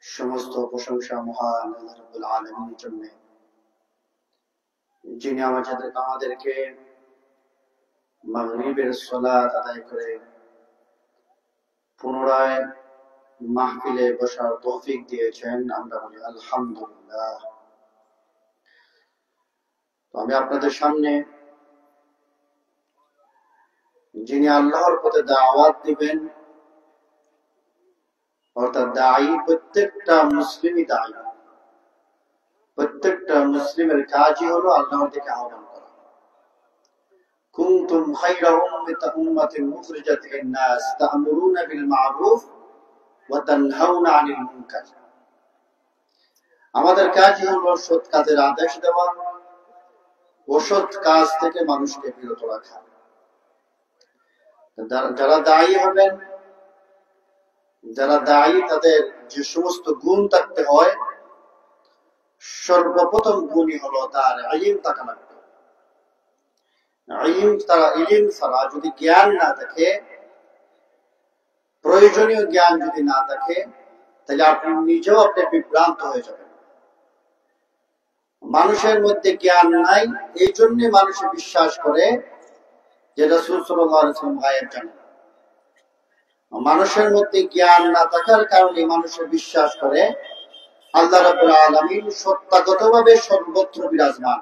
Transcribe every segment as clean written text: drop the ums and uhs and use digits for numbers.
সমস্ত প্রশংসা মহান আল্লাহ রাব্বুল আলামিনের জন্য, যিনি আমাদেরকে মাগরিবের সালাত আদায় করে পুনরায় মাহফিলে বসার তৌফিক দিয়েছেন। আমরা বলি আলহামদুলিল্লাহ। তো আমি আপনাদের সামনে যিনি আল্লাহর পথে দাওয়াত দিবেন, অর্থাৎ দায়ী, প্রত্যেকটা মুসলিমই দায়ী। প্রত্যেকটা মুসলিমের কাজই হলো আল্লাহর দিকে আহ্বান করা। কুনতুম খায়রা উম্মাতিন মুখরিজাত লিন-নাস তা'মুরুনা বিল মা'রুফ ওয়া তানহাউনা আনিল মুনকার। আমাদের কাজই হলো সৎ কাজের আদেশ দেওয়া, অসৎ কাজ থেকে মানুষকে বিরত রাখা। যারা দায়ী হবেন, যারা দায়ী, তাদের যে সমস্ত গুণ থাকতে হয়, সর্বপ্রথম গুণই হলো তার ইলম থাকা লাগবে। ইলম ছাড়া যদি জ্ঞান না থাকে, প্রয়োজনীয় জ্ঞান যদি না থাকে, তাহলে আপনি নিজেও আপনি বিভ্রান্ত হয়ে যাবেন। মানুষের মধ্যে জ্ঞান নাই, এই জন্য মানুষ বিশ্বাস করে যে রাসূল সাল্লাল্লাহু আলাইহি ওয়াসাল্লাম গায়েব জানেন। মানুষের মধ্যে জ্ঞান না থাকার কারণে মানুষের বিশ্বাস করে আল্লাহ রাব্বুল আলামিন সত্তাগতভাবে সর্বত্র বিরাজমান।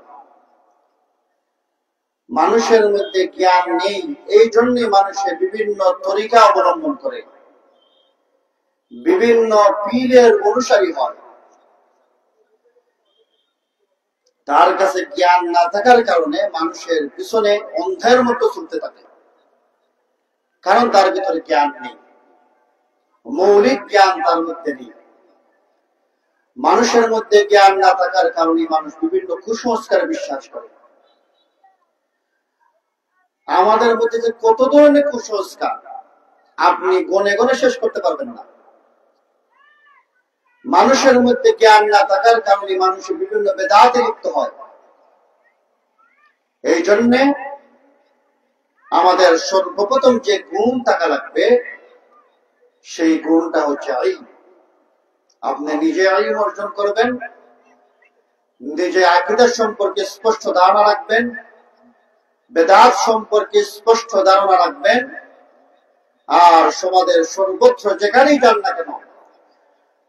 মানুষের মধ্যে জ্ঞান নেই, এই জন্য মানুষের বিভিন্ন তরিকা অবলম্বন করে, বিভিন্ন পীরের অনুসারী হয়। তার কাছে জ্ঞান না থাকার কারণে মানুষের পিছনে অন্ধের মতো চলতে থাকে, কারণ তার ভিতরে জ্ঞান নেই, মৌলিক জ্ঞান তার মধ্যে নেই। মানুষের মধ্যে জ্ঞান না থাকার কারণে মানুষ বিভিন্ন কুসংস্কারে বিশ্বাস করে। আমাদের মধ্যে যে কত ধরনের কুসংস্কার আপনি গনে গনে শেষ করতে পারবেন না। মানুষের মধ্যে জ্ঞান না থাকার কারণে মানুষ বিভিন্ন বেদাতে লিপ্ত হয়। এই জন্য আমাদের সর্বপ্রথম যে গুণ থাকা লাগবে, সেই গুণটা হচ্ছে ইলম। আপনি নিজে ইলম অর্জন করবেন, নিজে আকীদা সম্পর্কে স্পষ্ট ধারণা রাখবেন, বেদাত সম্পর্কে স্পষ্ট ধারণা রাখবেন, আর সমাজের সর্বত্র যেখানেই যান না কেন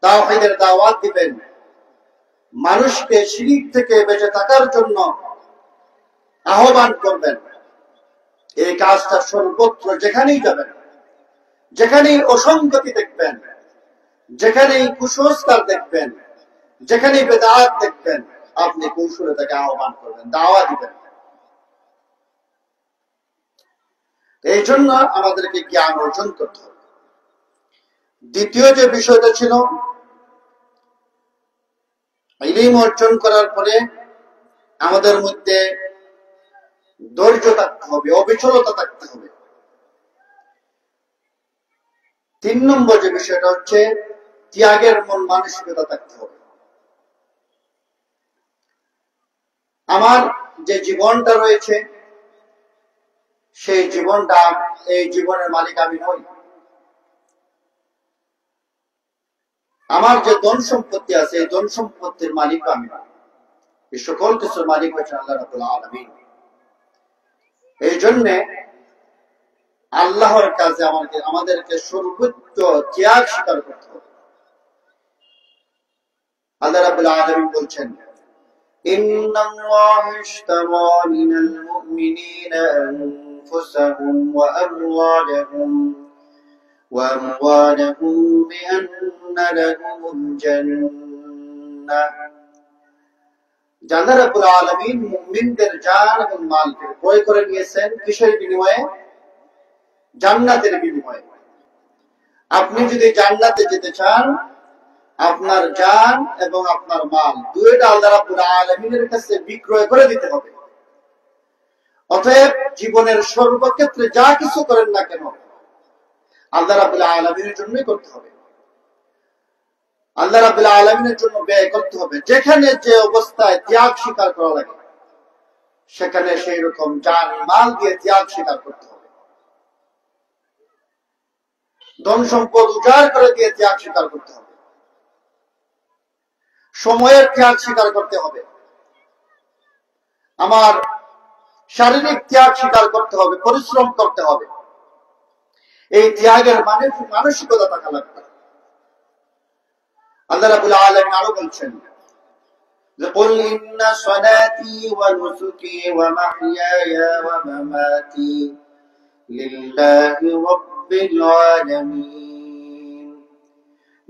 তাওহীদের দাওয়াত দিবেন, মানুষকে শিরক থেকে বেঁচে থাকার জন্য আহ্বান করবেন। এই কাজটা সর্বত্র যেখানেই যাবেন, যেখানেই অসঙ্গতি দেখবেন, যেখানেই কুসংস্কার দেখবেন, যেখানেই বেদাত দেখবেন, আপনি কৌশলে তাকে আহ্বান করবেন, দাওয়াত দিবেন। এই জন্য আমাদেরকে জ্ঞান অর্জন করতে হবে। দ্বিতীয় যে বিষয়টা ছিল, ইলম অর্জন করার পরে আমাদের মধ্যে ধৈর্য থাকতে হবে, অবিচলতা থাকতে হবে। 3 নম্বর যে বিষয়টা হচ্ছে ত্যাগের মন মানসিকতা থাকতে হবে। আমার যে জীবনটা রয়েছে, সেই জীবনটা, এই জীবনের মালিক আমি নই। আমার যে ধন সম্পত্তি আছে, এই ধন সম্পত্তির মালিক আমি নই। এই সকল কিছুর মালিক হচ্ছেন আল্লাহ রাব্বুল আলামিন। এই জন্য আল্লাহর কাছে আমাদেরকে সর্বোচ্চ ত্যাগ স্বীকার করতে হবে। আল্লাহ রাব্বুল আলামিন বলছেন, ইন্নাল্লাহা ইশতারা মিনাল মুমিনিনা আনফুসাহুম ওয়া আমওয়ালাহুম বিআন্না লাহুমুল জান্নাহ। আল্লাহ রাব্বুল আলামিন মুমিনদের জান এবং মালকে ক্রয় করে নিয়েছেন কিসের বিনিময়ে? জান্নাতের বিনিময়ে। আপনি যদি জান্নাতে যেতে চান, আপনার জান এবং আপনার মাল দুইটা আল্লাহ রাব্বুল আলামিনের কাছে বিক্রয় করে দিতে হবে। অতএব জীবনের সর্বক্ষেত্রে যা কিছু করেন না কেন আল্লাহ রাব্বুল আলামিনের জন্যই করতে হবে। আল্লাহ রাব্বুল আলামিনের জন্য ব্যয় করতে হবে। যেখানে যে অবস্থায় ত্যাগ স্বীকার করা লাগে, সেখানে সেই রকম জান মাল দিয়ে ত্যাগ স্বীকার করতে হবে। ধন সম্পদ উজাড় করে দিয়ে ত্যাগ স্বীকার করতে হবে, সময়ের ত্যাগ স্বীকার করতে হবে, আমার শারীরিক ত্যাগ স্বীকার করতে হবে, পরিশ্রম করতে হবে। এই ত্যাগের মানসিকতা থাকা লাগবে। আল্লাহ রাব্বুল আলামিন আরো বলছেন যে কুল ইন্না সালাতি ওয়া নুসুকি ওয়া মাহইয়ায়া ওয়া মামাতি লিল্লাহি রাব্বিল আলামিন।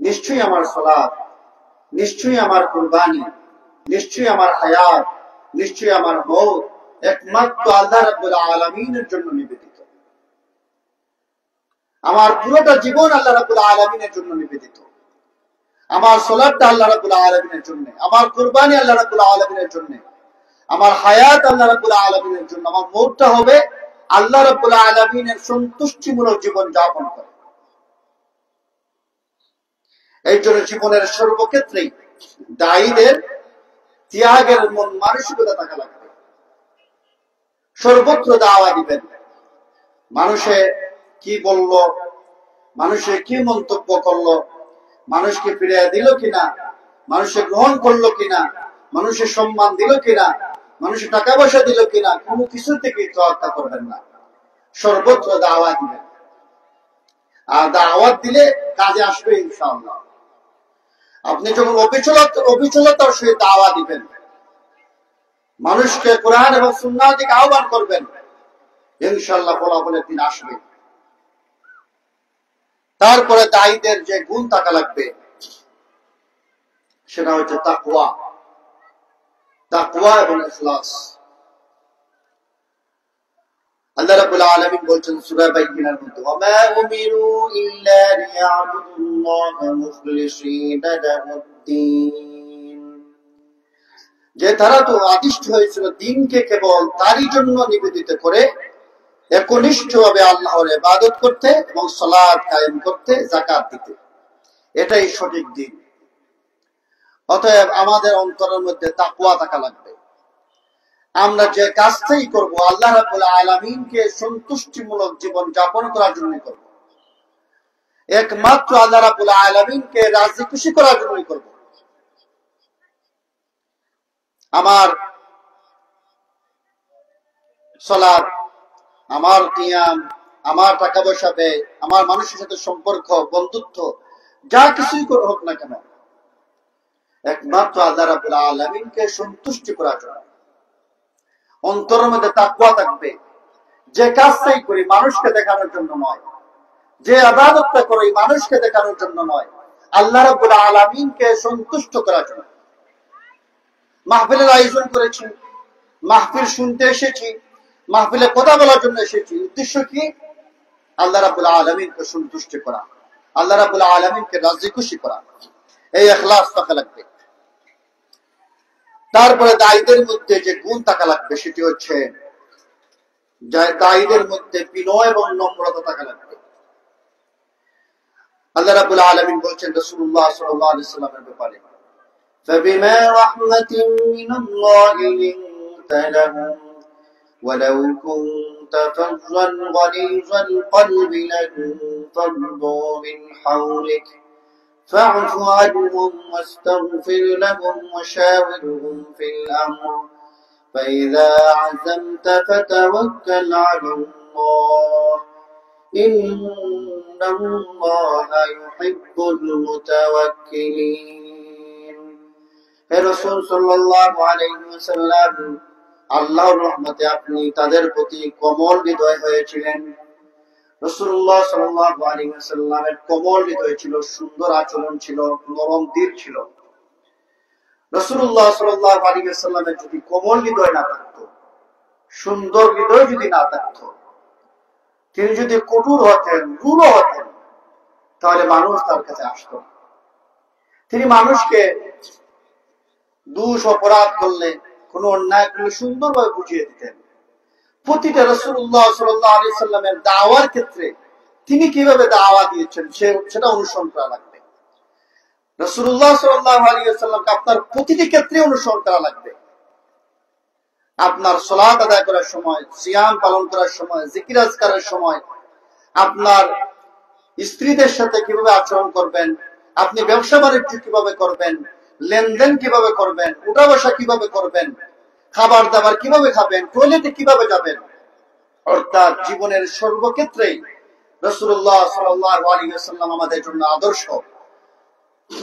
নিশ্চয়ই আমার সালাত, নিশ্চয়ই আমার কুরবানি, নিশ্চয়ই আমার হায়াত, নিশ্চয়ই আমার মওত একমাত্র আল্লাহ রাব্বুল আলামিনের জন্য নিবেদিত। আমার পুরোটা জীবন আল্লাহ রাব্বুল আলামিনের জন্য নিবেদিত। আমার সালাতটা আল্লাহ রাব্বুল আলামিনের জন্য, আমার কুরবানি আল্লাহ রাব্বুল আলামিনের জন্য, আমার হায়াত আল্লাহ রাব্বুল আলামিনের জন্য, আমার মওতটা হবে আল্লাহ রাব্বুল আলামিনের সন্তুষ্টিমূলক জীবন যাপন করে। এই জন্য জীবনের সর্বক্ষেত্রেই দায়ীদের ত্যাগের মন মানসিকতা থাকা লাগবে। সর্বত্র দাওয়া দিবেন। মানুষে কি বলল, মানুষে কি মন্তব্য করলো, মানুষকে ফিরিয়ে দিল কিনা, মানুষে গ্রহণ করলো কিনা, মানুষের সম্মান দিল কিনা, মানুষের টাকা পয়সা দিল কিনা, কোনো কিছু থেকে তোয়াক্কা করবেন না। সর্বত্র দাওয়াত দিবেন। আর দাওয়াত দিলে কাজে আসবে ইনশাআল্লাহ। আপনি যখন অবিচলতার সহিত দাওয়াত দিবেন, মানুষকে কোরআন এবং সুন্নাহ দিকে আহ্বান করবেন, ইনশাআল্লাহ ফলাফলের দিন আসবে। তারপরে দায়ীদের যে গুণ থাকা লাগবে সেটা হচ্ছে তাকওয়া, তাকওয়া এবং ইখলাস। আল্লাহ রাব্বুল আলামিন বলছেন সূরা বাইয়িনার মধ্যে, ওয়ামা উমিরু ইল্লা লিয়াবুদুল্লাহা মুখলিসিনা লাহুদ্দিন। যে তারা তো আদিষ্ট হয়েছিল দিনকে কেবল তারই জন্য নিবেদিত করে একনিষ্ঠভাবে আল্লাহর ইবাদত করতে এবং সালাত কায়েম করতে, যাকাত দিতে। এটাই সঠিক দিন। অতএব আমাদের অন্তরের মধ্যে তাকওয়া থাকা লাগবে। আমরা যে কাজটাই করব আল্লাহ রাব্বুল আলামিনকে সন্তুষ্টিমূলক জীবন যাপন করার জন্য করব, একমাত্র আল্লাহ রাব্বুল আলামিনকে রাজি খুশি করার জন্য করব। আমার সালাত, আমার কিয়াম, আমার টাকা পয়সা ব্যয়, আমার মানুষের সাথে সম্পর্ক, বন্ধুত্ব, যা কিছুই হোক না কেন, একমাত্র আল্লাহ রাব্বুল আলামিনকে সন্তুষ্টি করার জন্য। অন্তরের মধ্যে তাকওয়া থাকবে। যে কাজটাই করি মানুষকে দেখানোর জন্য নয়, যে ইবাদতটা করি মানুষকে দেখানোর জন্য নয়, আল্লাহ রাব্বুল আলামিনকে সন্তুষ্ট করার জন্য। মাহফিলের আয়োজন করেছি, মাহফিল শুনতে এসেছি, মাহফিলে কথা বলার জন্য এসেছি। উদ্দেশ্য কি? আল্লাহ রাব্বুল আলামিনকে সন্তুষ্ট করা, আল্লাহ রাব্বুল আলামিনকে রাজি খুশি করা। এই ইখলাস থাকা লাগবে। তারপরে দায়ীদের মধ্যে যে গুণ থাকা লাগবে সেটি হচ্ছে দায়ীদের মধ্যে বিনয় এবং নম্রতা থাকা লাগবে। আল্লাহ রাব্বুল আলামিন বলছেন রাসূলুল্লাহ সাল্লাল্লাহু আলাইহি ওয়াসাল্লামের ব্যাপারে, فبما رحمة من الله لنت لهم ولو كنت فظا غليظ القلب لانفضوا من حولك فاعف عنهم واستغفر لهم وشاورهم في الأمر فإذا عزمت فتوكل على الله إن الله يحب المتوكلين. হে রাসূল সাল্লাল্লাহু আলাইহি ওয়াসাল্লাম, আল্লাহর রহমতে আপনি তাদের প্রতি কোমল হৃদয় হয়েছিলেন। রাসূলুল্লাহ সাল্লাল্লাহু আলাইহি ওয়াসাল্লামের কোমল হৃদয় ছিল, সুন্দর আচরণ ছিল, নরম দিল ছিল। রাসূলুল্লাহ সাল্লাল্লাহু আলাইহি ওয়াসাল্লামের যদি কোমল হৃদয় না থাকতো, সুন্দর হৃদয় যদি না থাকতো, তিনি যদি কঠোর হতেন, রূঢ় হতেন, তাহলে মানুষ তার কাছে আসতো না। তিনি মানুষকে দোষ অপরাধ করলে, কোন অন্যায় করলে সুন্দরভাবে বুঝিয়ে দিতেন। প্রতিটা রাসূলুল্লাহ সাল্লাল্লাহু আলাইহি ওয়াসাল্লামের দাওয়ার ক্ষেত্রে তিনি কিভাবে দাওয়া দিয়েছেন সেটা অনুসরণ করা লাগবে। রাসূলুল্লাহ সাল্লাল্লাহু আলাইহি ওয়াসাল্লামকে আপনার প্রতিটি ক্ষেত্রে অনুসরণ করা লাগবে। আপনার সালাত আদায় করার সময়, সিয়াম পালন করার সময়, জিকির আজকারের সময়, আপনার স্ত্রীদের সাথে কিভাবে আচরণ করবেন, আপনি ব্যবসা বাণিজ্য কিভাবে করবেন, লেনদেন কিভাবে করবেন, উঠা বসা কিভাবে করবেন, খাবার দাবার কিভাবে খাবেন, টয়লেটে কিভাবে যাবেন, অর্থাৎ জীবনের সর্বক্ষেত্রেই রাসূলুল্লাহ সাল্লাল্লাহু আলাইহি ওয়াসাল্লাম আমাদের জন্য আদর্শ।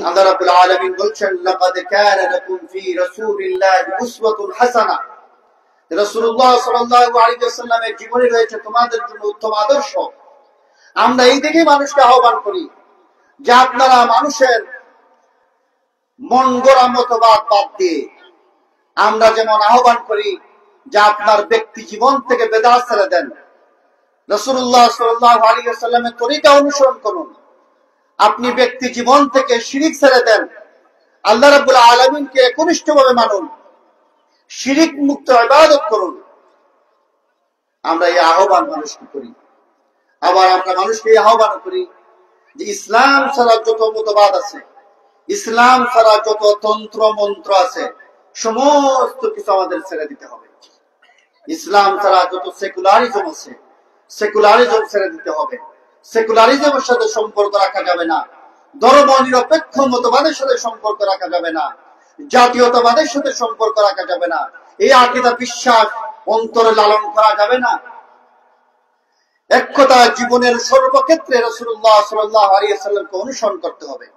আল্লাহ রাব্বুল আলামিন বলছেন, লাকাদ কানা লাকুম ফি রাসূলিল্লাহি উসওয়াতুন হাসানাহ। রাসূলুল্লাহ সাল্লাল্লাহু আলাইহি ওয়াসাল্লামের জীবনে রয়েছে তোমাদের জন্য উত্তম আদর্শ। আমরা এই দিকে মানুষকে আহ্বান করি যে আপনারা মানুষের মন গড়া মতবাদ বাদ দিয়ে আমরা যেমন আহ্বান করি যে আপনার ব্যক্তি জীবন থেকে বেদাত ছেড়ে দেন, রাসূলুল্লাহ সাল্লাল্লাহু আলাইহি ওয়াসাল্লামের তরিকা অনুসরণ করুন, আপনি ব্যক্তি জীবন থেকে শিরিক ছেড়ে দেন, আল্লাহ রাব্বুল আলামিনকে একনিষ্ঠভাবে মানুন, শিরিক মুক্ত ইবাদত করুন। আমরা এই আহ্বান মানুষকে করি। আবার আমরা মানুষকে এই আহ্বান করি যে ইসলাম ছাড়া যত মতবাদ আছে, ইসলাম ছাড়া যত তন্ত্র মন্ত্র আছে, সমস্ত কিছু আমাদের ছেড়ে দিতে হবে। ইসলাম ছাড়া যত সেকুলারিজম আছে, সেকুলারিজম ছেড়ে দিতে হবে। সেকুলারিজমের সাথে সম্পর্ক রাখা যাবে না, ধর্ম নিরপেক্ষ মতবাদের সাথে সম্পর্ক রাখা যাবে না, জাতীয়তাবাদের সাথে সম্পর্ক রাখা যাবে না, এই আকীদা বিশ্বাস অন্তরে লালন করা যাবে না। এক কথা, জীবনের সর্বক্ষেত্রে রাসূলুল্লাহ সাল্লাল্লাহু আলাইহি ওয়াসাল্লামকে অনুসরণ করতে হবে,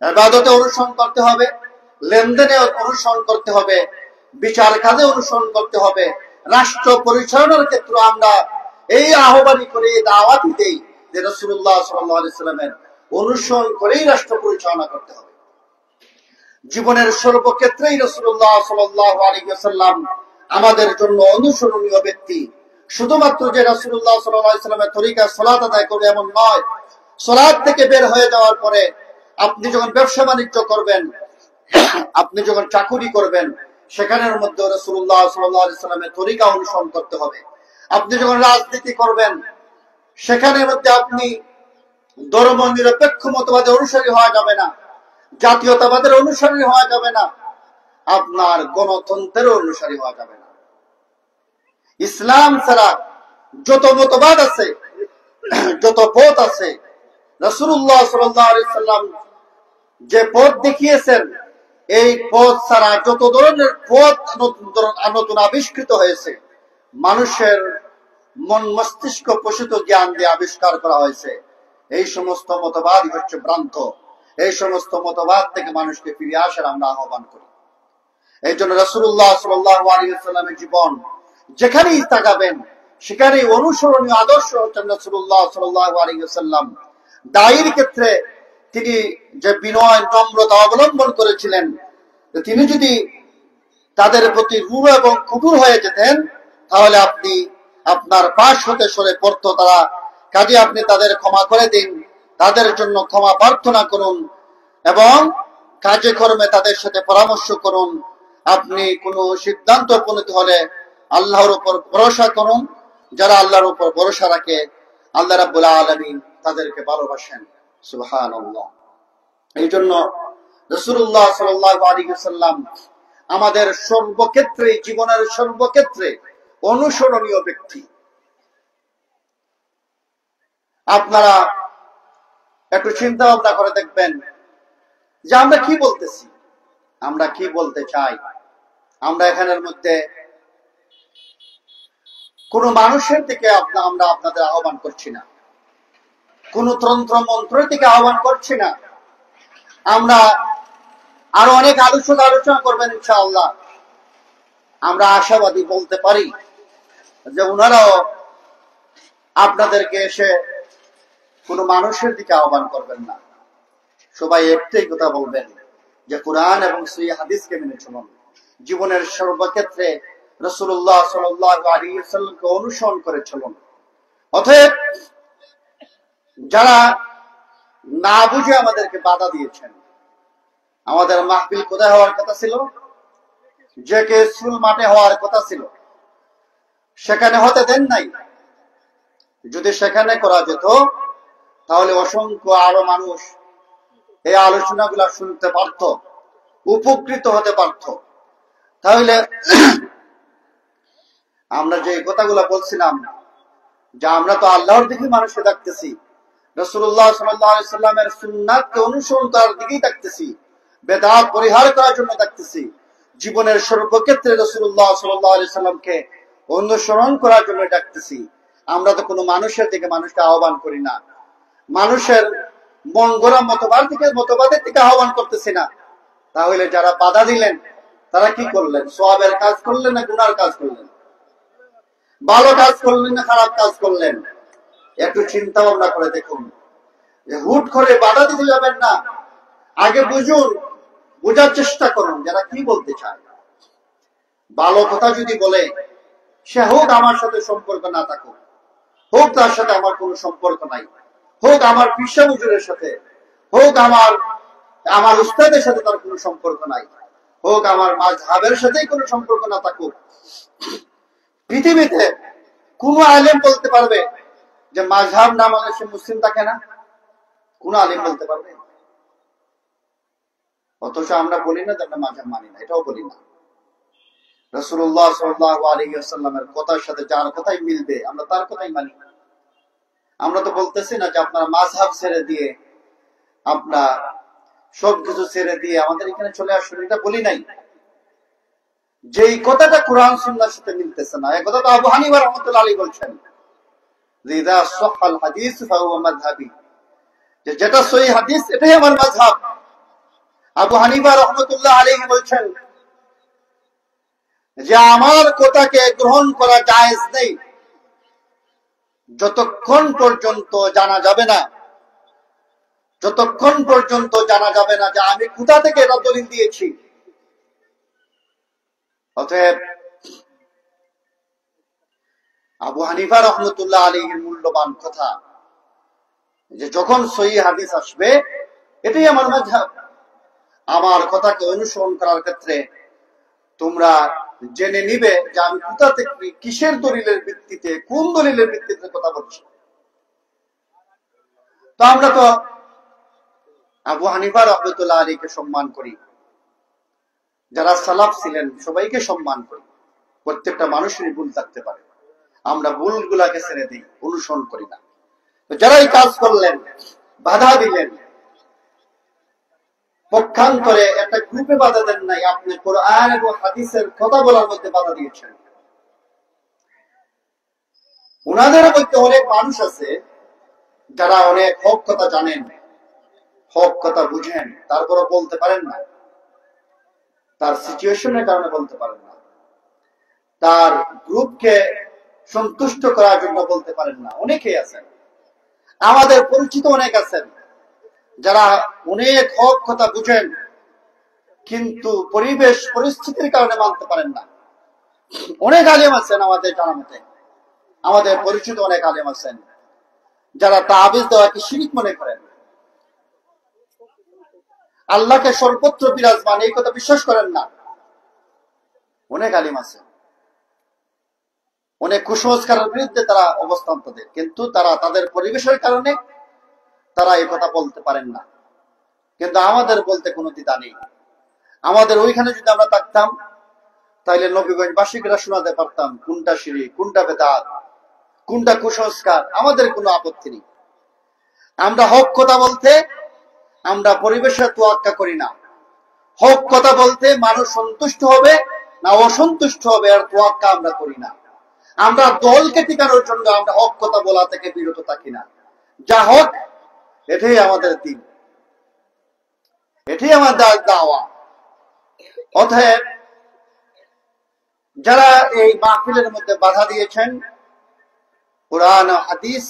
ইবাদতে অনুসরণ করতে হবে, লেনদেনে অনুসরণ করতে হবে, বিচার কাজে অনুসরণ করতে হবে। রাষ্ট্র পরিচালনার ক্ষেত্রে আমরা এই আহ্বানই করে দাওয়াতই দেই যে রাসূলুল্লাহ সাল্লাল্লাহু আলাইহি ওয়াসাল্লামের অনুসরণ করেই রাষ্ট্র পরিচালনা করতে হবে। জীবনের সর্বক্ষেত্রেই রাসূলুল্লাহ সাল্লাল্লাহু আলাইহি ওয়াসাল্লাম আমাদের জন্য অনুসরণীয় ব্যক্তি। শুধুমাত্র যে রাসূলুল্লাহ সাল্লাল্লাহু আলাইহি ওয়াসাল্লামের তরিকায় সালাত আদায় করবে এমন নয়। সালাত থেকে বের হয়ে যাওয়ার পরে আপনি যখন ব্যবসা বাণিজ্য করবেন, আপনি যখন চাকুরি করবেন, সেখানের মধ্যে রাসূলুল্লাহ সাল্লাল্লাহু আলাইহি ওয়াসাল্লামের তরিকা অনুসরণ করতে হবে। আপনি যখন রাজনীতি করবেন, সেখানের মধ্যে আপনি ধর্ম নিরপেক্ষ মতবাদের অনুসারী হওয়া যাবে না, জাতীয়তাবাদের অনুসারী হওয়া যাবে না, আপনার গণতন্ত্রের অনুসারী হওয়া যাবে না। ইসলাম ছাড়া যত মতবাদ আছে, যত পথ আছে, রাসূলুল্লাহ সাল্লাল্লাহু আলাইহি ওয়াসাল্লাম যে পথ দেখিয়েছেন, এই পথ ছাড়া যত ধরনের পথ নতুন আবিষ্কৃত হয়েছে, মানুষের মন মস্তিষ্ক পোষিত জ্ঞান দিয়ে আবিষ্কার করা হয়েছে, এই সমস্ত মতবাদই হচ্ছে ভ্রান্ত। এই সমস্ত মতবাদ থেকে মানুষকে ফিরে আসার আমরা আহ্বান করি। এই জন্য রাসূলুল্লাহ সাল্লাল্লাহু আলাইহি ওয়াসাল্লামের জীবন যেখানেই তাকাবেন, সেখানেই অনুসরণীয় আদর্শ হচ্ছেন রাসূলুল্লাহ সাল্লাল্লাহু আলাইহি ওয়াসাল্লাম। দায়ীর ক্ষেত্রে তিনি যে বিনয় নম্রতা অবলম্বন করেছিলেন, তিনি যদি তাদের প্রতি রূঢ় এবং কঠোর হয়ে যেতেন, তাহলে আপনি আপনার পাশ হতে সরে পড়তো তারা। কাজে আপনি তাদের ক্ষমা করে দিন, তাদের জন্য ক্ষমা প্রার্থনা করুন এবং কাজে কর্মে তাদের সাথে পরামর্শ করুন। আপনি কোনো সিদ্ধান্ত উপনীত হলে আল্লাহর উপর ভরসা করুন। যারা আল্লাহর উপর ভরসা রাখে, আল্লাহ রাব্বুল আলামিন তাদেরকে ভালোবাসেন। সুবহানাল্লাহ। এই জন্য রাসূলুল্লাহ সাল্লাল্লাহু আলাইহি ওয়াসাল্লাম আমাদের সর্বক্ষেত্রে, জীবনের সর্বক্ষেত্রে অনুসরণীয় ব্যক্তি। আপনারা একটু চিন্তা ভাবনা করে দেখবেন যে আমরা কি বলতেছি, আমরা কি বলতে চাই। আমরা এখানের মধ্যে কোন মানুষের দিকে আমরা আপনাদের আহ্বান করছি না, কোন তন্ত্র মন্ত্রের দিকে আহ্বান করছি না। আমরা আরো অনেক আলোচনা করবেন ইনশাআল্লাহ। আমরা আশাবাদী বলতে পারি যে ওনারাও আপনাদেরকে এসে কোন মানুষের দিকে আহ্বান করবেন না। সবাই একটাই কথা বলবেন যে কোরআন এবং সহিহ হাদিসকে মেনে চলুন। জীবনের সর্বক্ষেত্রে রাসূলুল্লাহ সাল্লাল্লাহু আলাইহি ওয়াসাল্লামকে অনুসরণ করে চলুন। অতএব যারা না বুঝে আমাদেরকে বাধা দিয়েছেন, আমাদের মাহফিল কোথায় হওয়ার কথা ছিল? যে কে স্কুল মাঠে হওয়ার কথা ছিল, সেখানে হতে দেন নাই। যদি সেখানে করা যেত, তাহলে অসংখ্য আরো মানুষ এই আলোচনাগুলা শুনতে পারত, উপকৃত হতে পারত। তাহলে আমরা যে কথাগুলা বলছিলাম যে আমরা তো আল্লাহর দিকে মানুষকে ডাকতেছি, রাসূলুল্লাহ সাল্লাল্লাহু আলাইহি সাল্লামের সুন্নাতকে অনুসরণ করার দিকেই থাকতেছি, বেদাত পরিহার করার জন্য থাকতেছি। জীবনের সর্বক্ষেত্রে রাসূলুল্লাহ সাল্লাল্লাহু আলাইহি সাল্লামকে অনুসরণ করার জন্য ডাকতেছি। আমরা তো কোনো মানুষের দিকে মানুষকে আহ্বান করি না, মানুষের মন গড়া মতবাদের দিকে আহ্বান করতেছি না। তাহলে যারা বাধা দিলেন তারা কি করলেন? সওয়াবের কাজ করলেন না গুনার কাজ করলেন? ভালো কাজ করলেন না খারাপ কাজ করলেন? একটু চিন্তা ভাবনা করে দেখুন। হুট করে বাধা দিতে যাবেন না, আগে বুঝুন, বোঝার চেষ্টা করুন যারা কি বলতে চায়। ভালো কথা যদি বলে, সে হোক আমার সাথে সম্পর্ক না থাকুক, হোক তার সাথে আমার কোনো সম্পর্ক নাই, হোক আমার পিসা হুজুরের সাথে, হোক আমার উস্তাদের সাথে তার কোনো সম্পর্ক নাই, হোক আমার মাযহাবের সাথেই কোনো সম্পর্ক না থাকুক, পৃথিবীতে কোন আলেম বলতে পারবে যে মাযহাব না মানলে সে মুসলিম থাকে না? কোন আলেম বলতে পারবে? অথচ আমরা বলি না যে আমরা মাযহাব মানি না, এটাও বলি না। রাসূলুল্লাহ সাল্লাল্লাহু আলাইহি ওয়াসাল্লামের কথার সাথে যার কথাই মিলবে আমরা তার কথাই মানি। আমরা তো বলতেছি না যে আপনারা মাযহাব ছেড়ে দিয়ে, আপনার সবকিছু ছেড়ে দিয়ে আমাদের এখানে চলে আসুন, এটা বলি নাই। যেই কথাটা কোরআন সুন্নাহর সাথে মিলতেছে না, এই কথা তো আবু হানিফা রাহমাতুল্লাহ আলাইহি বলছেন, ইযা সাহাল হাদিস ফাহুয়া মাযহাবি, যেটা সহিহ হাদিস এটাই আমার মাযহাব। আবু হানিফা রাহমাতুল্লাহ আলাইহি বলছেন যে আমার কথাকে গ্রহণ করা জায়েজ নেই যতক্ষণ পর্যন্ত জানা যাবে না, যতক্ষণ পর্যন্ত জানা যাবে না যে আমি কোথা থেকে এটা দলিল দিয়েছি। অতএব আবু হানিফা রাহমাতুল্লাহ আলাইহির মূল্যবান কথা যে যখন সহিহ হাদিস আসবে এটাই আমার মাযহাব। আমার কথাকে অনুসরণ করার ক্ষেত্রে তোমরা জেনে নিবে যে আমি কোথা থেকে, কিসের দলিলের ভিত্তিতে, কোন দলিলের ভিত্তিতে কথা বলছি। তো আমরা তো আবু হানিফা রাহমাতুল্লাহ আলাইহিকে সম্মান করি, যারা সালাফ ছিলেন সবাইকে সম্মান করি। প্রত্যেকটা মানুষেরই ভুল থাকতে পারে, আমরা ভুলগুলাকে ছেড়ে দিই, অনুসরণ করি না। তো যারা এই কাজ করলেন, বাধা দিলেন, পক্ষান্তরে একটা গ্রুপে বাধা দেন নাই, আপনি কোরআন এবং হাদিসের কথা বলার মধ্যে বাধা দিয়েছেন। ওনাদের মধ্যে অনেক মানুষ আছে যারা অনেক হক কথা জানেন, হক কথা বুঝেন, তারপরে বলতে পারেন না, তার সিচুয়েশনের কারণে বলতে পারেন না, তার গ্রুপকে সন্তুষ্ট করার জন্য বলতে পারেন না। অনেকেই আছেন, আমাদের পরিচিত অনেক আছেন যারা অনেক হক কথা বুঝেন কিন্তু পরিবেশ পরিস্থিতির কারণে মানতে পারেন না। অনেক আলেম আছেন আমাদের জানা মতে, আমাদের পরিচিত অনেক আলেম আছেন যারা তাবিজ দেওয়াকে শিরক মনে করেন, আল্লাহকে সর্বত্র বিরাজমান এই কথা বিশ্বাস করেন না। অনেক আলেম আছে, অনেক কুসংস্কারের বিরুদ্ধে তারা অবস্থান তাদের, কিন্তু তারা তাদের পরিবেশের কারণে তারা এই কথা বলতে পারেন না। কিন্তু আমাদের বলতে কোনো দ্বিধা নেই। আমাদের ওইখানে যদি আমরা থাকতাম তাহলে নবীগঞ্জবাসীরা শোনাতে পারতাম কোনটা শিরক, কোনটা বেদাত, কোনটা কুসংস্কার। আমাদের কোনো আপত্তি নেই। আমরা হক কথা বলতে আমরা পরিবেশের তোয়াক্কা করি না। হক কথা বলতে মানুষ সন্তুষ্ট হবে না অসন্তুষ্ট হবে আর তোয়াক্কা আমরা করি না। আমরা দলকে টিকানোর জন্য আমরা হক কথা বলা থেকে বিরত থাকি না। যা হক এটাই আমাদের দিন, এটাই আমাদের দাওয়া। অতএব যারা এই মাহফিলের মধ্যে বাধা দিয়েছেন, কোরআন ও হাদিস,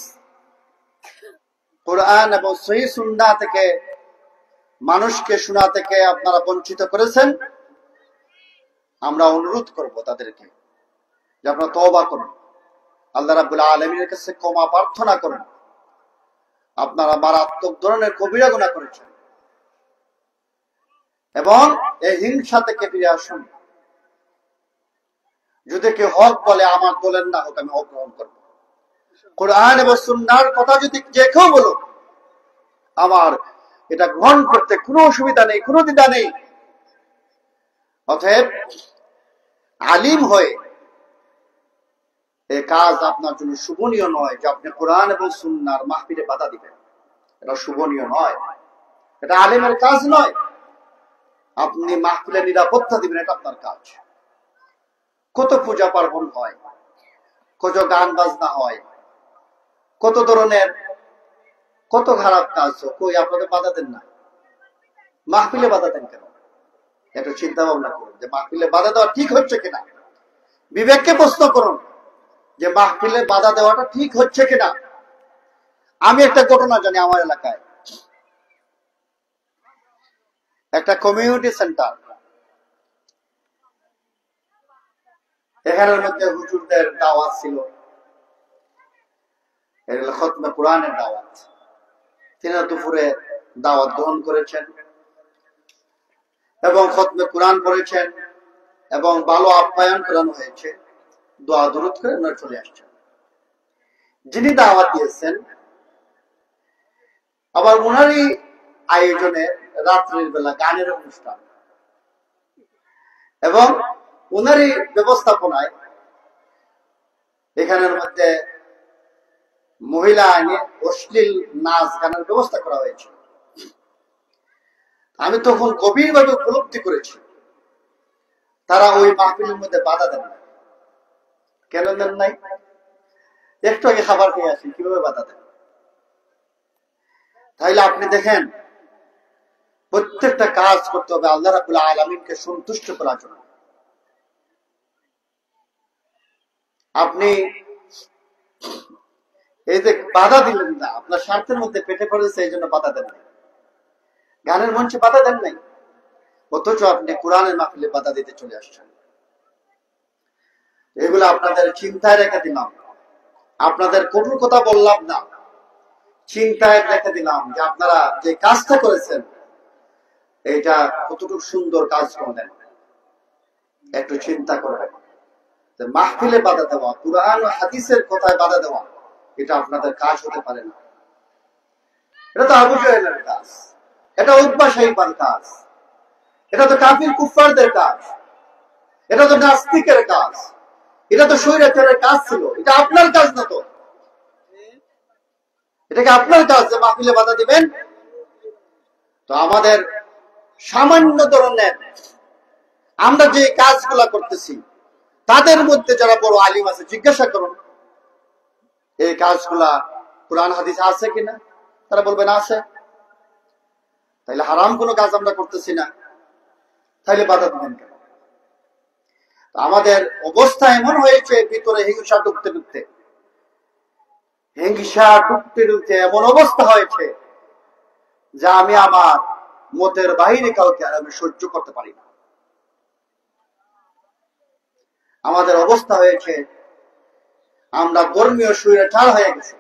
কোরআন এবং সহিহ সুন্নাহ থেকে মানুষকে শোনা থেকে আপনারা বঞ্চিত করেছেন, আমরা অনুরোধ করব তাদেরকে যে আপনারা তওবা করুন, আল্লাহ রাব্বুল আলামিনের কাছে ক্ষমা প্রার্থনা করুন। আপনারা মারাত্মক ধরনের কবিরা গুনাহ করেছেন এবং এই হিংসা থেকে ফিরে আসুন। যদি কেউ হক বলে আমার বলেন না হোক, আমি হক গ্রহণ করব। কোরআন এবং সুন্নাহর কথা যদি যে কেউ বলুক, আমার এটা গ্রহণ করতে কোনো অসুবিধা নেই, কোনো দ্বিধা নেই। অতএব আলিম হয়ে এই কাজ আপনার জন্য শুভনীয় নয় যে আপনি কোরআন এবং সুন্নাহর মাহফিলে বাধা দিবেন। এটা শুভনীয় নয়, এটা আলেমের কাজ নয়। আপনি মাহফিলে নিরাপত্তা দিবেন, এটা আপনার কাজ। কত পূজা পার্বণ হয়, কত গান বাজনা হয়, কত ধরনের কত খারাপ কাজ, কই আপনাদের বাধা দেন না? মাহফিলে বাধা দেন কেন? একটু চিন্তা ভাবনা করুন যে মাহফিলে বাধা দেওয়া ঠিক হচ্ছে কিনা। বিবেককে প্রশ্ন করুন যে মাহফিলে বাধা দেওয়াটা ঠিক হচ্ছে কিনা। আমি একটা ঘটনা জানি, আমার এলাকায় একটা কমিউনিটি সেন্টার, এখানের মধ্যে হুজুরদের দাওয়াত ছিল, খতমে কোরআনের দাওয়াত। তিনি দুপুরে দাওয়াত গ্রহণ করেছেন এবং খতমে কোরআন পড়েছেন এবং ভালো আপ্যায়ন করানো হয়েছে, দোয়া দুরূদ করে ওনারা চলে আসছেন। যিনি দাওয়াত দিয়েছেন আবার ওনারই আয়োজনে রাত্রির বেলা গানের অনুষ্ঠান এবং ওনারই ব্যবস্থাপনায় এখানের মধ্যে মহিলা আইনে অশ্লীল নাচ গানের ব্যবস্থা করা হয়েছে। আমি তখন গভীরভাবে উপলব্ধি করেছি তারা ওই মাহফিলের মধ্যে বাধা দেন না। কেন দেন নাই? একটু আগে খাবার খেয়ে আসি, কিভাবে বাধা দেন? তাইলে আপনি দেখেন, প্রত্যেকটা কাজ করতে হবে আল্লাহ রাব্বুল আলামিনকে সন্তুষ্ট করার জন্য। আপনি এই যে বাধা দিলেন না, আপনার স্বার্থের মধ্যে পেটে পড়েছে, এই জন্য বাধা দেন নাই। গানের মঞ্চে বাধা দেন নাই, অথচ আপনি কোরআনের মাহফিলে বাধা দিতে চলে আসছেন। এগুলো আপনাদের চিন্তায় রেখে দিলাম, আপনাদের কোনো কথা বললাম না, চিন্তায় রেখে দিলাম যে আপনারা যে কাজটা করেছেন এটা কতটুকু সুন্দর কাজ করলেন। একটু চিন্তা করবেন। মাহফিলে বাধা দেওয়া, কুরআন ও হাদিসের কথায় বাধা দেওয়া, এটা আপনাদের কাজ হতে পারে না। এটা তো আবু জাহেলের কাজ, এটা উতবা সাইবার কাজ, এটা তো কাফির কুফফারদের কাজ, এটা তো নাস্তিকের কাজ, এটা তো স্বৈরাচারের কাজ ছিল। এটা আপনার কাজ না তো। এটাকে আপনার কাজ যে মাহফিলে বাধা দিবেন। তো আমাদের সামান্য ধরনের আমরা যে কাজগুলা করতেছি, তাদের মধ্যে যারা বড় আলিম আছে জিজ্ঞাসা করুন এই কাজগুলা কোরআন হাদিস আছে কিনা, তারা বলবেন আছে। তাইলে হারাম কোনো কাজ আমরা করতেছি না, তাইলে বাধা দিবেন কেন? আমাদের অবস্থা এমন হয়েছে, ভিতরে হিংসা ঢুকতে ঢুকতে এমন অবস্থা হয়েছে যা আমি আমার মতের বাইরে কাউকে আর আমি সহ্য করতে পারি না। আমাদের অবস্থা হয়েছে আমরা ধর্মীয় স্বৈরাচার হয়ে গেছি।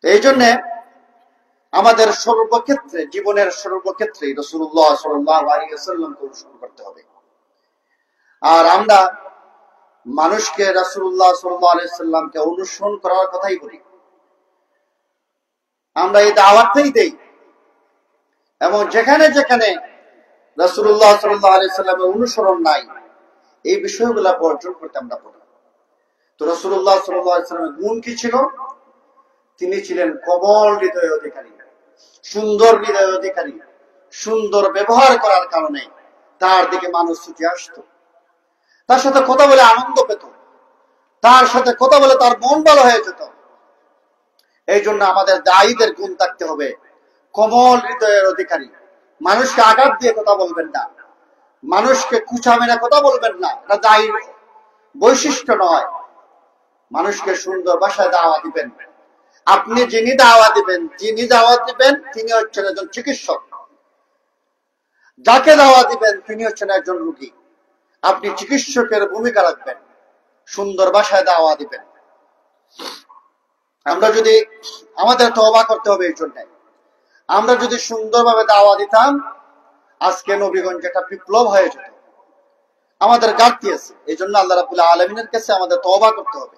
এই জন্য আমাদের সর্বক্ষেত্রে, জীবনের সর্বক্ষেত্রে রাসূলুল্লাহ সাল্লাল্লাহু আলাইহি ওয়াসাল্লামকে অনুসরণ করতে হবে। আর আমরা মানুষকে রাসূলুল্লাহ সাল্লাল্লাহু আলাইহি ওয়াসাল্লামকে অনুসরণ করার কথাই বলি, আমরা এই দাওয়াতই দেই। এবং যেখানে যেখানে রাসূলুল্লাহ সাল্লাল্লাহু আলাইহি ওয়াসাল্লামের অনুসরণ নাই, এই বিষয়গুলো বর্জন করতে আমরা বলি। তো রাসূলুল্লাহ সাল্লাল্লাহু আলাইহি ওয়াসাল্লামের গুণ কি ছিল? তিনি ছিলেন কোমল হৃদয়ের অধিকারী, সুন্দর হৃদয়ের অধিকারী। সুন্দর ব্যবহার করার কারণে তার দিকে মানুষ ছুটে আসতো, তার সাথে কথা বলে আনন্দ পেত, তার সাথে কথা বলে তার মন ভালো হয়ে যেত। এই জন্য আমাদের দায়ীদের গুণ থাকতে হবে কোমল হৃদয়ের অধিকারী। মানুষকে আঘাত দিয়ে কথা বলবেন না, মানুষকে কুচা মেরে কথা বলবেন না, এটা দায়ীর বৈশিষ্ট্য নয়। মানুষকে সুন্দর ভাষায় দাওয়া দিবেন। আপনি যিনি দাওয়া দিবেন, তিনি হচ্ছেন একজন চিকিৎসক। যাকে দাওয়া দিবেন তিনি হচ্ছেন একজন রোগী। আপনি চিকিৎসকের ভূমিকা রাখবেন, সুন্দর ভাষায় দাওয়া দিবেন। আমরা যদি, আমাদের তওবা করতে হবে এই জন্য, আমরা যদি সুন্দরভাবে দাওয়া দিতাম, আজকে নবীগঞ্জ একটা বিপ্লব হয়ে যেত। আমাদের ঘাটতি আছে, এই জন্য আল্লাহ রাব্বুল আলামিনের কাছে আমাদের তওবা করতে হবে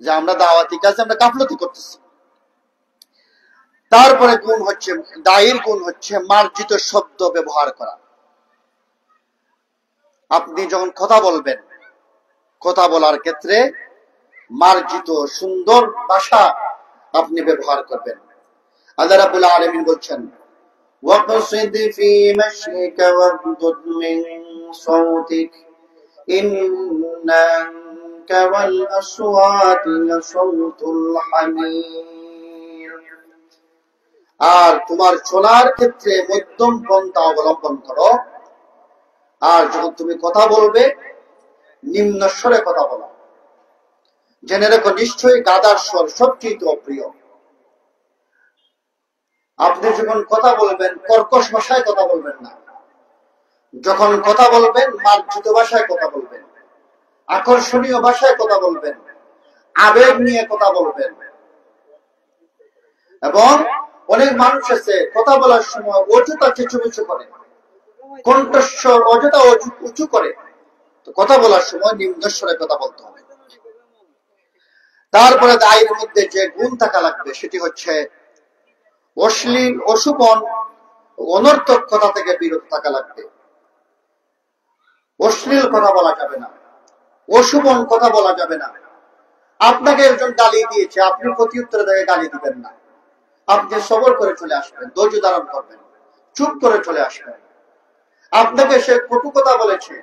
যে আমরা দাওয়াতি কাজে আমরা গাফলতি করতেছি। তারপরে গুণ হচ্ছে, দায়ীর গুণ হচ্ছে মার্জিত শব্দ ব্যবহার করা। আপনি যখন কথা বলবেন, কথা বলার ক্ষেত্রে মার্জিত সুন্দর ভাষা আপনি ব্যবহার করবেন। আল্লাহ রাব্বুল আলামিন বলছেন ওয়াকসিদ ফি মাশিকা ওয়াগদুদ মিন সাওতিক ইন্নাকা ওয়াল আসওয়াতি লাসাওতুল হামির। আর তোমার চলার ক্ষেত্রে মধ্যম পন্থা অবলম্বন করো, আর যখন তুমি কথা বলবে নিম্ন স্বরে কথা বলো। জেনে রেখো নিশ্চয়ই গাদার স্বর সবচেয়ে অপ্রিয়। আপনি যখন কথা বলবেন কর্কশ ভাষায় কথা বলবেন না, যখন কথা বলবেন মার্জিত ভাষায় কথা বলবেন, আকর্ষণীয় ভাষায় কথা বলবেন, আবেগ নিয়ে কথা বলবেন। এবং অনেক মানুষ আছে কথা বলার সময় অযথা চেঁচুমেচু করে, কণ্ঠস্বর অযথা উঁচু করে। তো কথা বলার সময় নিম্নস্বরে কথা বলতে হবে। তারপরে দায়ের মধ্যে যে গুণ থাকা লাগবে সেটি হচ্ছে অশ্লীল, অশুভন, অনর্থক কথা থেকে বিরত থাকা লাগবে। অশ্লীল কথা বলা যাবে না, অশুভন কথা বলা যাবে না। আপনাকে একজন গালি দিয়েছে, আপনি প্রতি উত্তরে তাকে গালি দিবেন না। আপনি সবর করে চলে আসবেন, ধৈর্য ধারণ করবেন, চুপ করে চলে আসবেন। আপনাকে সে কটু কথা বলেছে,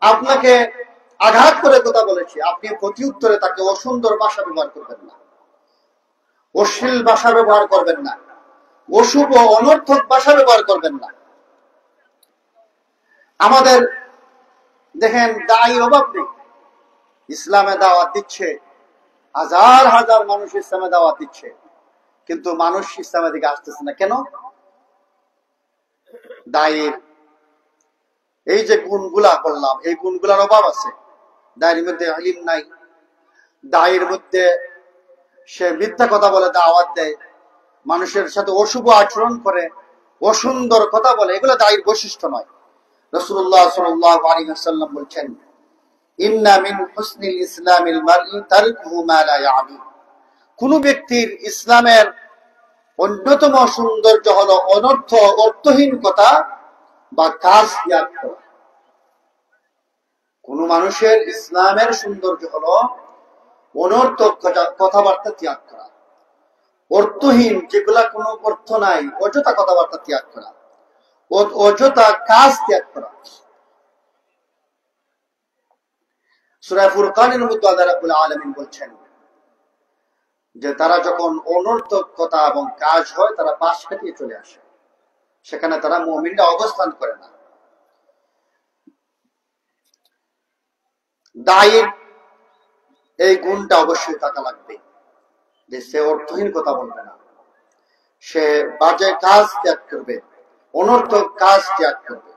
আপনাকে আঘাত করে কথা বলেছে, আপনি প্রতি উত্তরে তাকে অসুন্দর ভাষা ব্যবহার করবেন না, অশ্লীল ভাষা ব্যবহার করবেন না, অশুভ অনর্থক ভাষা ব্যবহার করবেন না। আমাদের দেখেন দায়ী অভাব নেই, ইসলামে দাওয়াত দিচ্ছে, হাজার হাজার মানুষ ইসলামে দাওয়াত দিচ্ছে, কিন্তু মানুষ ইসলামের দিকে আসতেছে না কেন? দায়ের এই যে গুণগুলা বললাম, এই গুণগুলার অভাব আছে। দায়ের মধ্যে ইলম নাই, দায়ের মধ্যে সে মিথ্যা কথা বলে দাওয়াত দেয়, মানুষের সাথে অশুভ আচরণ করে, অসুন্দর কথা বলে, এগুলো দায়ের বৈশিষ্ট্য নয়। রাসূলুল্লাহ সাল্লাল্লাহু আলাইহি ওয়াসাল্লাম বলেছেন ইন্না মিন হুসনিল ইসলামিল মারই তারকুহু মা লা ইয়ানি। কোন ব্যক্তির ইসলামের অন্যতম সৌন্দর্য হলো অর্থহীন কথা বা কাজ ত্যাগ করা। কোন মানুষের ইসলামের সৌন্দর্য হলো অনর্থক কথাবার্তা ত্যাগ করা, অর্থহীন যেগুলা কোনো অর্থ নাই অযথা কথাবার্তা ত্যাগ করা, অযথা কাজ ত্যাগ করা। সূরা ফুরকানের মধ্যে আল্লাহ রাব্বুল আলামিন বলছেন যে তারা যখন অনর্থক কথা এবং কাজ হয় তারা পাশ কাটিয়ে চলে আসে, সেখানে তারা মুমিনরা অবস্থান করে না। দায়ের এই গুণটা অবশ্যই থাকা লাগবে যে সে অর্থহীন কথা বলবে না, সে বাজে কাজ ত্যাগ করবে, অনর্থক কাজ ত্যাগ করবে।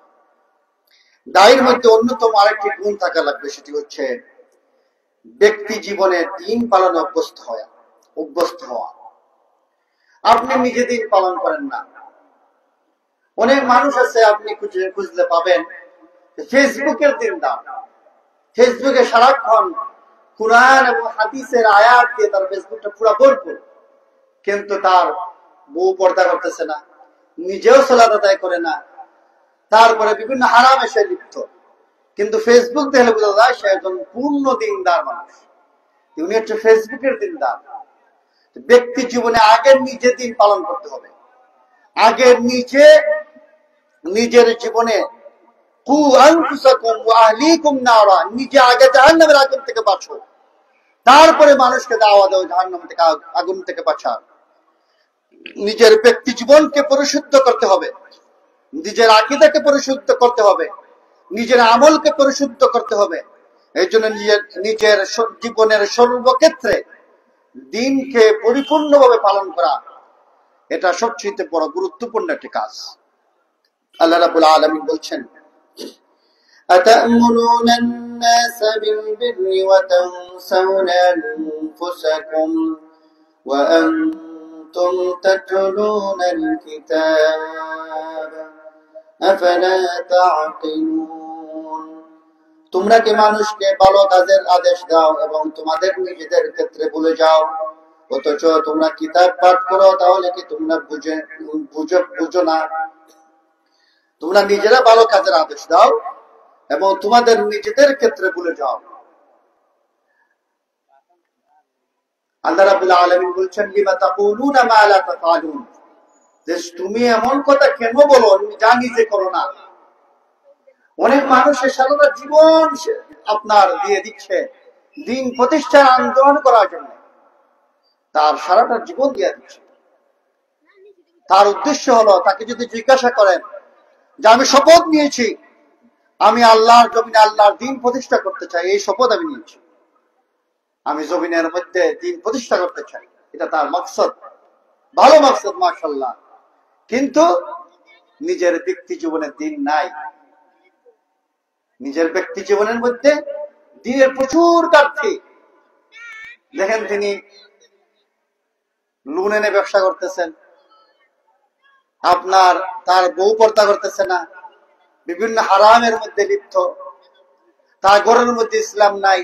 দায়ের মধ্যে অন্যতম আরেকটি গুণ থাকা লাগবে, সেটি হচ্ছে ব্যক্তি জীবনে দিন পালনে অভ্যস্ত হওয়া। আপনি নিজে দিন পালন করেন না। অনেক মানুষ আছে আপনি খুঁজলে পাবেন ফেসবুকের দিনদার, ফেসবুকে সারাক্ষণ কুরআন এবং হাদিসের আয়াত দিয়ে তার ফেসবুকটা পুরো ভরপুর, কিন্তু তার বউ পর্দা করতেছে না, নিজেও সালাত আদায় করে না, তারপরে বিভিন্ন হারামে সে লিপ্ত। কিন্তু ফেসবুক দেখলে বোঝা যায় সে একজন পূর্ণ দিনদার মানুষ, উনি হচ্ছে ফেসবুকের দিনদার। ব্যক্তি জীবনে আগে নিজে দিন পালন করতে হবে, আগে নিজের জীবনে নিজে আগে জাহান্নামের আগুন থেকে বাঁচো, তারপরে মানুষকে দাওয়া দাও জাহান্নাম থেকে, আগুন থেকে বাঁচা। নিজের ব্যক্তি জীবনকে পরিশুদ্ধ করতে হবে, নিজের আকীদাকে পরিশুদ্ধ করতে হবে, নিজের আমলকে পরিশুদ্ধ করতে হবে। এই জন্য নিজের জীবনের সর্বক্ষেত্রে দিনকে পরিপূর্ণভাবে পালন করা, এটা সবচেয়ে বড় গুরুত্বপূর্ণ একটি কাজ। আল্লাহ রাব্বুল আলামিন বলছেন আতা'মুরুনা আন-নাস বিল-বিররি ওয়া তানসাউনা আনফুসাকুম ওয়া আনতুম তাতলুনাল কিতাব আফালা তা'কিলুন। তোমরা কি মানুষকে ভালো কাজের আদেশ দাও এবং তোমাদের নিজেদের ক্ষেত্রে ভুলে যাও, অথচ তোমরা কিতাব পাঠ করো, তাহলে কি তোমরা বুঝো না? তোমরা নিজেরা ভালো কাজের আদেশ দাও এবং তোমাদের নিজেদের ক্ষেত্রে ভুলে যাও। আল্লাহ রাব্বুল আলামিন বলছেন লিমা তাকুলুনা মা লা তাফআলুন, যে তুমি এমন কথা কেন বলো তুমি জানি যে করো না। অনেক মানুষের সারাটা জীবন আপনার দিয়ে দিচ্ছে দিন প্রতিষ্ঠার আন্দোলন করার জন্য, তার সারাটা জীবন দিয়ে দিচ্ছে। তার উদ্দেশ্য হলো তাকে যদি জিজ্ঞাসা করেন যে আমি শপথ নিয়েছি আমি আল্লাহর জমিনে আল্লাহর দিন প্রতিষ্ঠা করতে চাই, এই শপথ আমি নিয়েছি, আমি জমিনের মধ্যে দিন প্রতিষ্ঠা করতে চাই, এটা তার মকসদ, ভালো মকসদ মাশাআল্লাহ। কিন্তু নিজের ব্যক্তি জীবনের দিন নাই, নিজের ব্যক্তি জীবনের মধ্যে দিনের প্রচুর ঘাটতি। দেখেন তিনি লোন এনে ব্যবসা করতেছেন, আপনার তার বউ পর্দা করতেছে না, বিভিন্ন হারামের মধ্যে লিপ্ত, তার ঘরের মধ্যে ইসলাম নাই,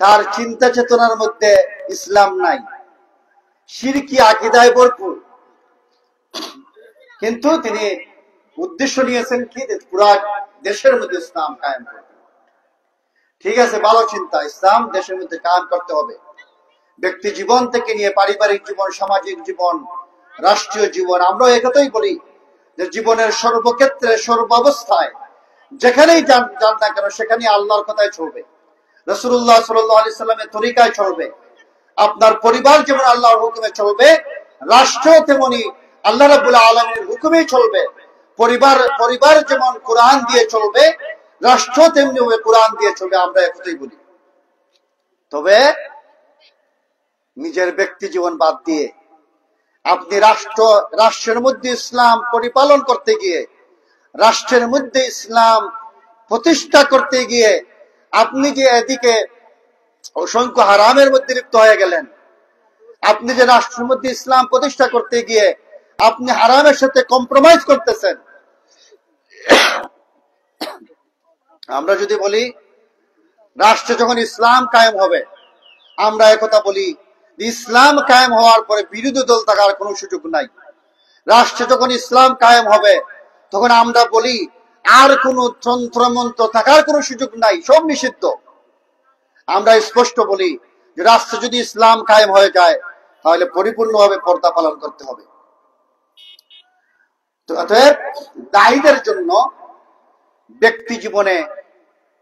তার চিন্তা চেতনার মধ্যে ইসলাম নাই, শিরকি আকীদায় ভরপুর। কিন্তু তিনি উদ্দেশ্য নিয়েছেন কি পুরা দেশের মধ্যে ইসলাম কায়েম করতে। ঠিক আছে, ভালো চিন্তা, ইসলাম দেশের মধ্যে কায়েম করতে হবে। ব্যক্তি জীবন থেকে নিয়ে পারিবারিক জীবন, সামাজিক জীবন, রাষ্ট্রীয় জীবন, আমরা একথাই বলি যে জীবনের সর্বক্ষেত্রে সর্বাবস্থায় যেখানেই যান না কেন সেখানেই আল্লাহর কথায় চলবে, রাসূলুল্লাহ সাল্লাল্লাহু আলাইহি সাল্লামের তরিকায় চলবে। আপনার পরিবার যেমন আল্লাহর হুকুমে চলবে, রাষ্ট্র তেমনি আল্লাহ রাব্বুল আলামিনের হুকুমেই চলবে। পরিবার যেমন কোরআন দিয়ে চলবে, রাষ্ট্র তেমনি কোরআন দিয়ে চলবে, আমরা একথাই বলি। তবে নিজের ব্যক্তি জীবন বাদ দিয়ে আপনি রাষ্ট্রের মধ্যে ইসলাম পরিপালন করতে গিয়ে, রাষ্ট্রের মধ্যে ইসলাম প্রতিষ্ঠা করতে গিয়ে আপনি যে এদিকে অসংখ্য হারামের মধ্যে লিপ্ত হয়ে গেলেন, আপনি যে রাষ্ট্রের মধ্যে ইসলাম প্রতিষ্ঠা করতে গিয়ে আপনি হারামের সাথে কম্প্রোমাইজ করতেছেন। আমরা যদি বলি রাষ্ট্রে যখন ইসলাম কায়েম হবে, আমরা একথা বলি ইসলাম কায়েম হওয়ার পরে বিরোধী দল থাকার কোনো সুযোগ নাই। রাষ্ট্রে যখন ইসলাম কায়েম হবে তখন আমরা বলি আর কোনো তন্ত্রমন্ত্র থাকার কোনো সুযোগ নাই, সব নিষিদ্ধ। আমরা স্পষ্ট বলি যে রাষ্ট্রে যদি ইসলাম কায়েম হয়ে যায় তাহলে পরিপূর্ণভাবে পর্দা পালন করতে হবে। অতএব দায়ীদের জন্য ব্যক্তি জীবনে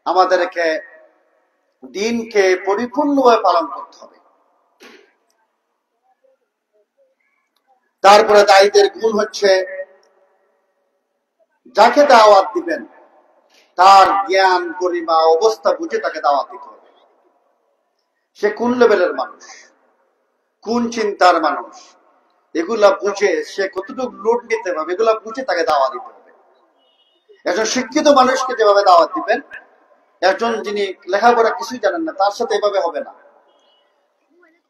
আমাদেরকে দিনকে পরিপূর্ণভাবে পালন করতে হবে। তারপরে দায়ীদের গুণ হচ্ছে যাকে দাওয়াত দিবেন তার জ্ঞান গরিমা অবস্থা বুঝে তাকে দাওয়াত দিতে হবে। সে কোন লেভেলের মানুষ, কোন চিন্তার মানুষ, এগুলা বুঝে সে কতটুকু লোড নিতে হবে, এগুলা বুঝে তাকে দাওয়াত দিতে হবে। একজন শিক্ষিত মানুষকে যেভাবে দাওয়াত দিবেন, একজন যিনি লেখাপড়া কিছুই জানেন না তার সাথে এভাবে হবে না।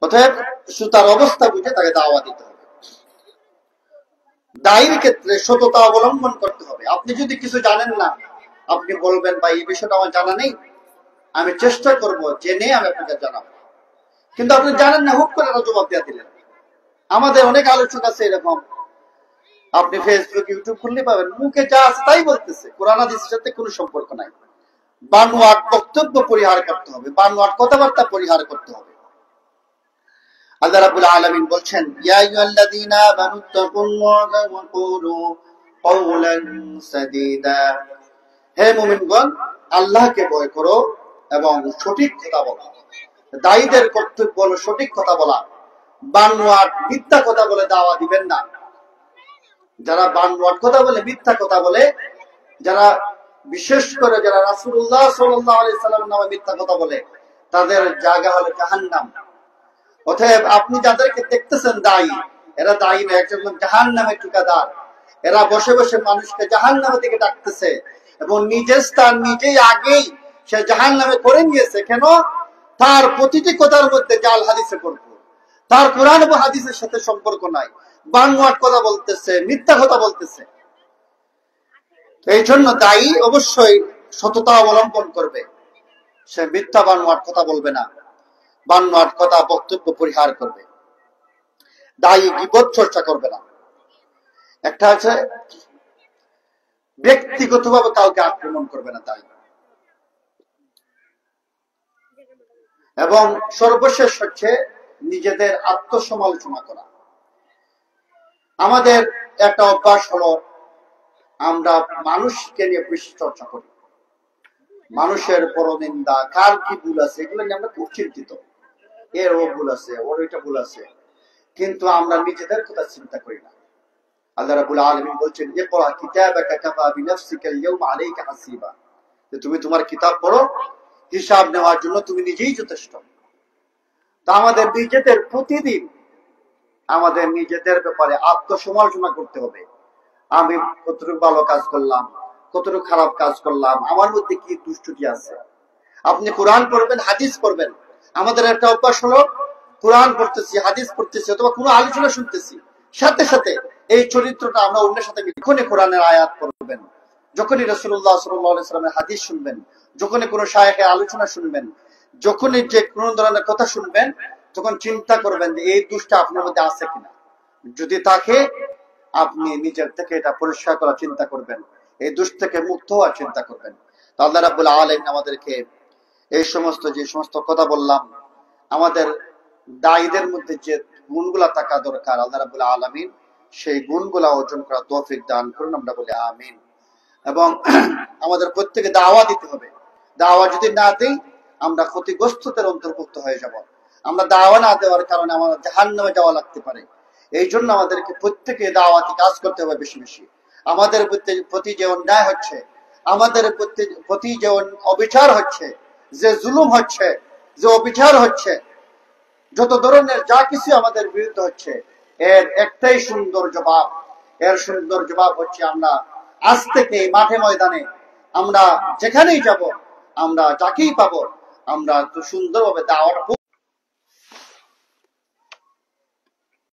অতএব তার অবস্থা বুঝে তাকে দাওয়াত দিতে হবে। দায়ীর ক্ষেত্রে সততা অবলম্বন করতে হবে। আপনি যদি কিছু জানেন না, আপনি বলবেন ভাই এই বিষয়টা আমার জানা নেই, আমি চেষ্টা করব জেনে আমি আপনাকে জানাবো। কিন্তু আপনি জানেন না, হুট করে জবাব দিয়ে দিলেন। আমাদের অনেক আলোচক আছে এরকম, আপনি ফেসবুক ইউটিউব খুললে পাবেন মুখে যা আছে তাই বলতেছে, কোরআন হাদিসের সাথে কোনো সম্পর্ক নাই। বানোয়াট বক্তব্য পরিহার করতে হবে, বানোয়াট কথাবার্তা পরিহার করতে হবে। আল্লাহ রাব্বুল আলামিন বলছেন ইয়া আইয়ুহাল্লাযীনা আমানু তাকুল্লাহা ওয়া কুলু কাওলান সাদীদা, হে মুমিনগণ আল্লাহকে ভয় করো এবং সঠিক কথা বলো। দায়ীদের কর্তব্য হলো সঠিক কথা বলা, বানোয়াট মিথ্যা কথা বলে দাওয়া দিবেন না। যারা বানোয়াট কথা বলে, মিথ্যা কথা বলে, যারা বিশেষ করে যারা রাসূলুল্লাহ সাল্লাল্লাহু আলাইহি সাল্লামের নামে মিথ্যা কথা বলে, তাদের জায়গা হলো জাহান্নাম। অতএব আপনি যাদেরকে দেখতেছেন দায়ী, এরা দায়ী না, একজন জাহান্নামের ঠিকাদার। এরা বসে বসে মানুষকে জাহান্নামের দিকে ডাকতেছে এবং নিজের স্থান নিজেই আগেই সে জাহান্নামে করে নিয়েছে। কেন? তার প্রতিটি কথার মধ্যে জাল হাদিসে ভরপুর, তার কোরআন এবং হাদিসের সাথে সম্পর্ক নাই, বানোয়াট কথা বলতেছে, মিথ্যা কথা বলতেছে। এই জন্য দায়ী অবশ্যই সততা অবলম্বন করবে, সে মিথ্যা বানোয়াট কথা বলবে না, বানোয়াট কথা বক্তব্য পরিহার করবে। দায়ী গীবত চর্চা করবে না। একটা আছে ব্যক্তিগতভাবে কাউকে আক্রমণ করবে না দায়ী। এবং সর্বশেষ হচ্ছে নিজেদের আত্মসমালোচনা করা। আমাদের একটা অভ্যাস হলো আমরা মানুষকে নিয়ে বেশি চর্চা করি, মানুষের পরনিন্দা, কার কি ভুল আছে এগুলো নিয়ে আমরা খুব চিন্তিত। এর ও ভুল আছে, ওর এটা ভুল আছে, কিন্তু আমরা নিজেদের কথা চিন্তা করি না। আল্লাহ রাব্বুল আলামিন বলছেন, ইকরা কিতাবাকা কাফা বিনাফসিকা আল-ইয়াওমা আলাইকা হাসিবা, যে তুমি তোমার কিতাব পড়ো, হিসাব নেওয়ার জন্য তুমি নিজেই যথেষ্ট। তা আমাদের নিজেদের প্রতিদিন আমাদের নিজেদের ব্যাপারে আত্মসমালোচনা করতে হবে। আমি কতটুকু ভালো কাজ করলাম, কতটুকু খারাপ কাজ করলাম, আমার মধ্যে কি দুষ্টুটি আছে। আপনি কোরআন পড়বেন, হাদিস পড়বেন। আমাদের একটা অভ্যাস হলো কোরআন পড়তেছি, হাদিস পড়তেছি, অথবা কোনো আলোচনা শুনতেছি, সাথে সাথে এই চরিত্রটা আমরা অন্যের সাথে যখনই কোরআনের আয়াত পড়বেন, যখনই রাসূলুল্লাহ সাল্লাল্লাহু আলাইহি ওয়াসাল্লামের হাদিস শুনবেন, যখনই কোনো শায়েখের আলোচনা শুনবেন, যখনই যে কোনো ধরনের কথা শুনবেন, তখন চিন্তা করবেন যে এই দোষটা আপনার মধ্যে আছে কিনা। যদি থাকে, আপনি নিজের থেকে এটা পরিষ্কার করার চিন্তা করবেন, এই দোষ থেকে মুক্ত হওয়ার চিন্তা করবেন। তো আল্লাহ রাব্বুল আলামিন আমাদেরকে এই সমস্ত যে সমস্ত কথা বললাম, আমাদের দায়ীদের মধ্যে যে গুণগুলা থাকা দরকার, আল্লাহ রাব্বুল আলামিন সেই গুণগুলা অর্জন করার তৌফিক দান করুন, আমরা বলি আমিন। এবং আমাদের প্রত্যেকে দাওয়া দিতে হবে। দাওয়া যদি না দিই, আমরা ক্ষতিগ্রস্তদের অন্তর্ভুক্ত হয়ে যাব। আমরা দাওয়া না দেওয়ার কারণে আমাদের জাহান্নামে যাওয়া লাগতে পারে। এই জন্য আমাদেরকে প্রত্যেকে দাওয়াতি কাজ করতে হবে বেশি বেশি। আমাদের প্রতি যে অন্যায় হচ্ছে, আমাদের প্রতি যে অবিচার হচ্ছে, যে জুলুম হচ্ছে, যে অবিচার হচ্ছে, যত ধরনের যা কিছু আমাদের বিরুদ্ধে হচ্ছে, এর একটাই সুন্দর জবাব। এর সুন্দর জবাব হচ্ছে আমরা আজ থেকে মাঠে ময়দানে আমরা যেখানেই যাব, আমরা যাকেই পাবো, আমরা তো সুন্দরভাবে দাওয়ার